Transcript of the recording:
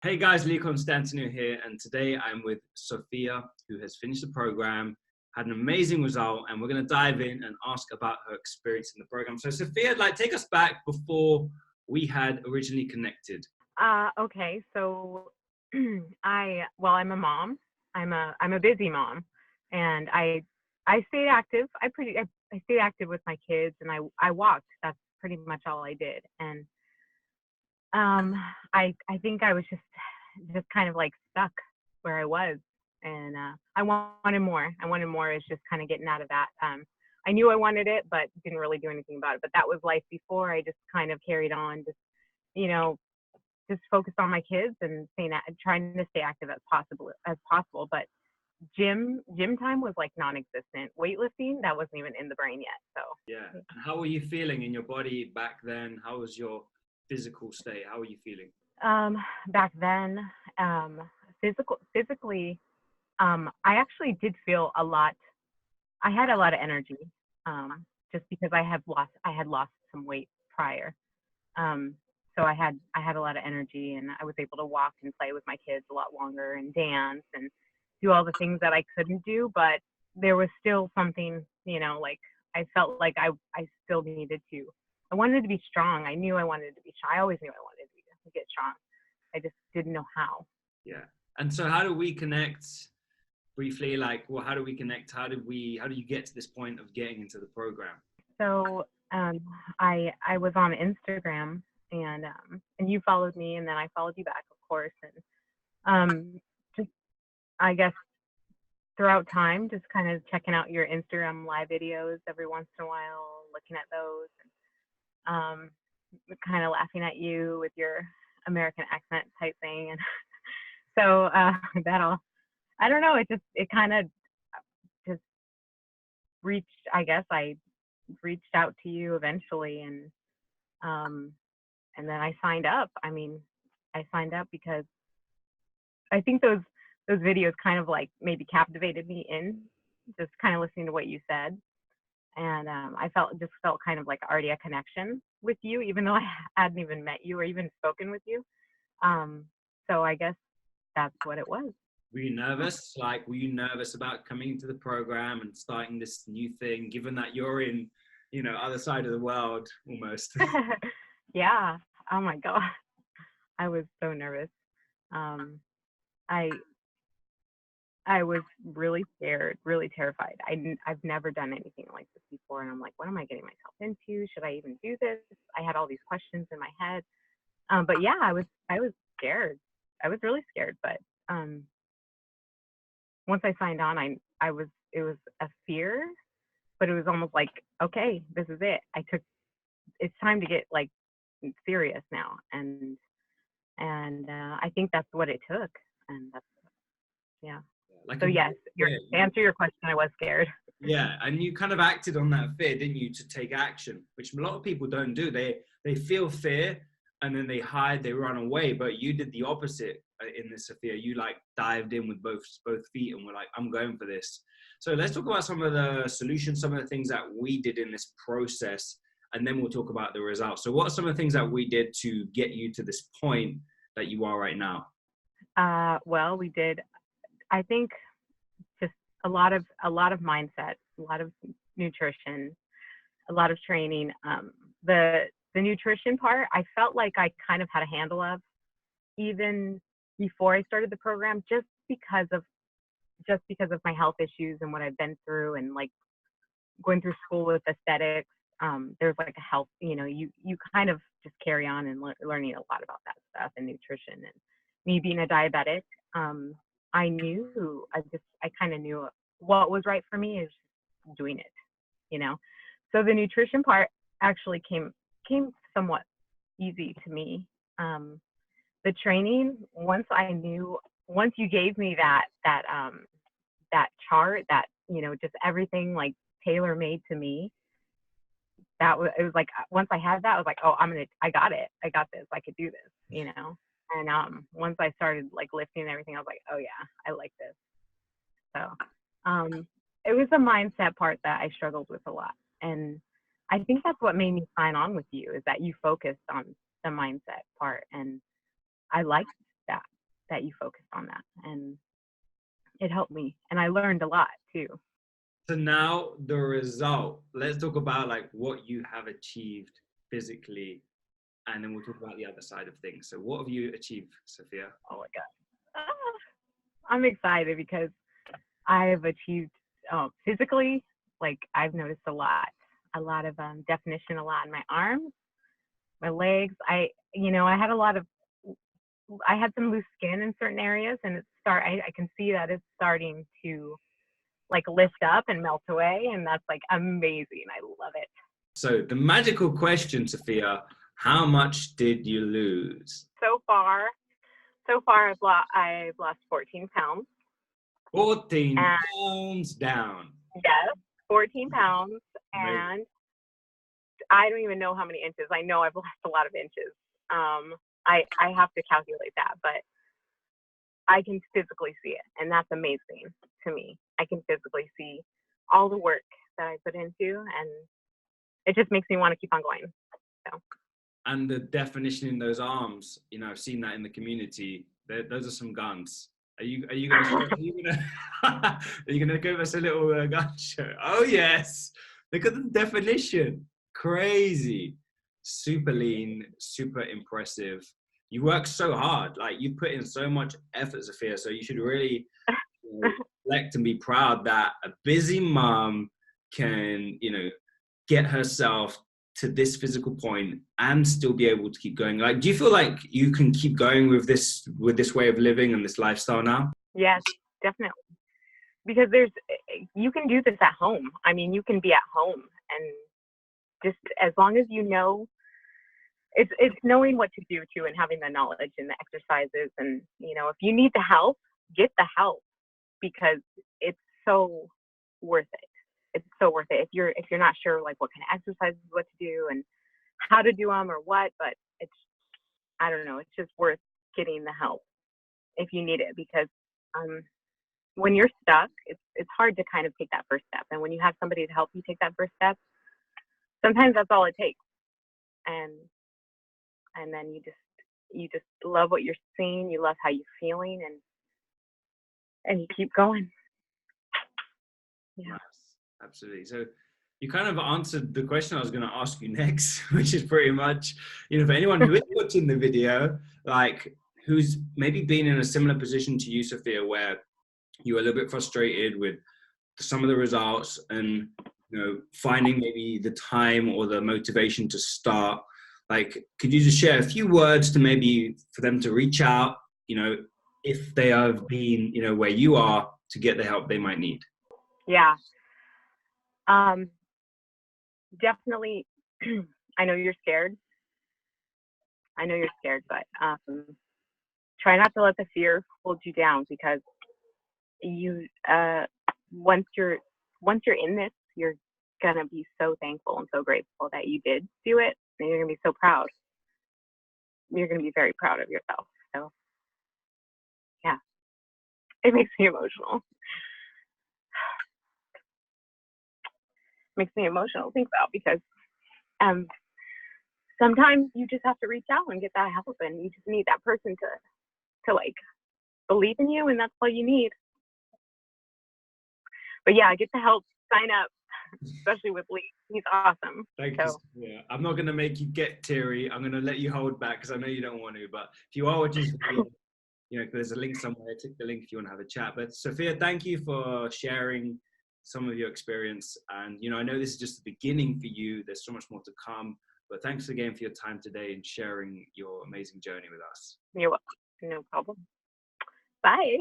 Hey guys, Lee Constantino here, and today I'm with Sofia, who has finished the program, had an amazing result, and we're going to dive in and ask about her experience in the program. So, Sofia, take us back before we had originally connected. Okay, so I'm a mom. I'm a busy mom, and I stayed active. I stayed active with my kids, and I walked. That's pretty much all I did. And um, I think I was just kind of like stuck where I was, and I wanted more. I wanted more. Is just kind of getting out of that. I knew I wanted it, but didn't really do anything about it. But that was life before. I just kind of carried on, you know, just focused on my kids and trying to stay active as possible. But gym time was like non-existent. Weightlifting, that wasn't even in the brain yet. Yeah. So And how were you feeling in your body back then? How was your physical state? How were you feeling? back then, physically, I actually did feel a lot. I had a lot of energy, just because I had lost some weight prior. Um, so I had a lot of energy, and I was able to walk and play with my kids a lot longer and dance and do all the things that I couldn't do. But there was still something, like I felt like I still needed to. I wanted to be strong. I knew I wanted to be strong. I always knew I wanted to get strong. I just didn't know how. Yeah. And so, how do we connect briefly? How do we connect? How do you get to this point of getting into the program? So I was on Instagram, and you followed me, and then I followed you back, of course. And just, I guess, throughout time, just kind of checking out your Instagram live videos every once in a while, looking at those, and kind of laughing at you with your American accent type thing. And so that all, I don't know, it kind of just reached, I guess I reached out to you eventually, um, and then I signed up. I mean, I signed up because I think those videos kind of like maybe captivated me in just kind of listening to what you said. And I felt kind of like already a connection with you, even though I hadn't even met you or even spoken with you. Um, so I guess that's what it was. Were you nervous? Were you nervous about coming into the program and starting this new thing, given that you're in, other side of the world almost? Yeah. Oh my God. I was so nervous. Um, I I was really scared, really terrified. I've never done anything like this before, and I'm like, what am I getting myself into? Should I even do this? I had all these questions in my head. But yeah, I was scared. I was really scared. But um, once I signed on, I was it was a fear, but it was almost like, okay, this is it. It's time to get like serious now, and I think that's what it took, and that's yeah. Like So a yes, fear. to answer your question, I was scared. Yeah, and you kind of acted on that fear, didn't you, to take action, which a lot of people don't do. They feel fear and then they hide, they run away. But you did the opposite in this, Sophia. You dived in with both feet and were like, I'm going for this. So let's talk about some of the solutions, some of the things that we did in this process, and then we'll talk about the results. So what are some of the things that we did to get you to this point that you are right now? Well, we did. I think just a lot of mindset, a lot of nutrition, a lot of training. The nutrition part, I felt like I kind of had a handle of even before I started the program, just because of my health issues and what I've been through, and like going through school with aesthetics. There's like a health, you kind of just carry on and learning a lot about that stuff and nutrition. And me being a diabetic, um, I kind of knew what was right for me is doing it, you know. So the nutrition part actually came somewhat easy to me. Um, the training, once you gave me that chart, that just everything like tailor made to me, it was like once I had that, I was like, oh, I got it, I got this, I could do this. And once I started like lifting and everything, I was like, oh yeah, I like this. So it was the mindset part that I struggled with a lot, and I think that's what made me sign on with you, is that you focused on the mindset part, and I liked that. that you focused on that, and it helped me, and I learned a lot too. So now the result. Let's talk about like what you have achieved physically, and then we'll talk about the other side of things. So what have you achieved, Sophia? Oh my God. I'm excited because I've achieved physically, like I've noticed a lot of definition, a lot in my arms, my legs. I had some loose skin in certain areas, and I can see that it's starting to like lift up and melt away, and that's like amazing. I love it. So the magical question, Sophia, how much did you lose? So far I've lost 14 pounds. 14 pounds down. Yes, 14 pounds. Right. And I don't even know how many inches. I know I've lost a lot of inches. I have to calculate that, but I can physically see it, and that's amazing to me. I can physically see all the work that I put into, and it just makes me want to keep on going. So. And the definition in those arms, you know, I've seen that in the community. Those are some guns. Are you gonna give us a little gun show? Oh yes, look at the definition. Crazy, super lean, super impressive. You work so hard, like you put in so much effort, Sophia. So you should really reflect and be proud that a busy mom can, you know, get herself to this physical point and still be able to keep going. Like, do you feel like you can keep going with this way of living and this lifestyle now? Yes, definitely. Because you can do this at home. I mean, you can be at home, and just as long as you know, it's knowing what to do too, and having the knowledge and the exercises, and you know, if you need the help, get the help, because it's so worth it. It's so worth it. If you're not sure like what kind of exercises, what to do, and how to do them or what, but I don't know, it's just worth getting the help if you need it, because when you're stuck, it's hard to kind of take that first step. And when you have somebody to help you take that first step, sometimes that's all it takes. And then you just love what you're seeing, you love how you're feeling, and you keep going. Yeah. Yes, absolutely. So you kind of answered the question I was going to ask you next, which is pretty much, you know, for anyone who is watching the video, like who's maybe been in a similar position to you, Sophia, where you were a little bit frustrated with some of the results and, you know, finding maybe the time or the motivation to start. Like, could you just share a few words to maybe for them to reach out, you know, if they have been, you know, where you are, to get the help they might need? Yeah. Definitely. I know you're scared, but try not to let the fear hold you down, because you once you're in this, you're gonna be so thankful and so grateful that you did do it, and you're gonna be so proud. You're gonna be very proud of yourself. So yeah, it makes me emotional. Makes me emotional to think about, because sometimes you just have to reach out and get that help, and you just need that person to like believe in you, and that's all you need. But yeah, get the help, sign up, especially with Lee. He's awesome. Thank you. Yeah, I'm not going to make you get teary. I'm going to let you hold back because I know you don't want to. But if you are watching this video, you know, there's a link somewhere. Click the link if you want to have a chat. But Sophia, thank you for sharing some of your experience. And, you know, I know this is just the beginning for you. There's so much more to come. But thanks again for your time today and sharing your amazing journey with us. You're welcome. No problem. Bye.